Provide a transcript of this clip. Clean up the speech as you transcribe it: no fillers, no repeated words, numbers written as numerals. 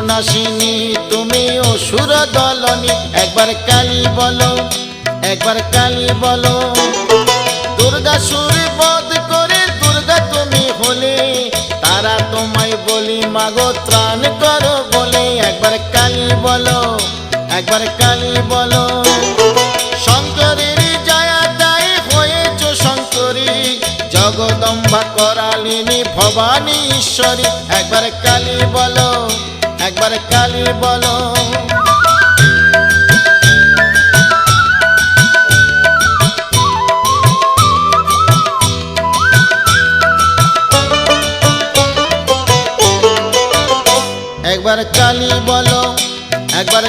নাশিনী তুমি অসুর দলনী, একবার কালী বলো, একবার কালী বলো। দুর্গাসুর বধ করে দুর্গা তুমি হলে, তারা তোমায় বলি মাগো ত্রাণ করো বলে, একবার কালী বলো, একবার কালী বলো। শঙ্করের জয়াদায় হয়েছ শঙ্করী, জগদম্বা করালিনী ভবানী ঈশ্বরী, একবার কালী বলো, একবার কালী বলো। একবার কালী বলো, একবার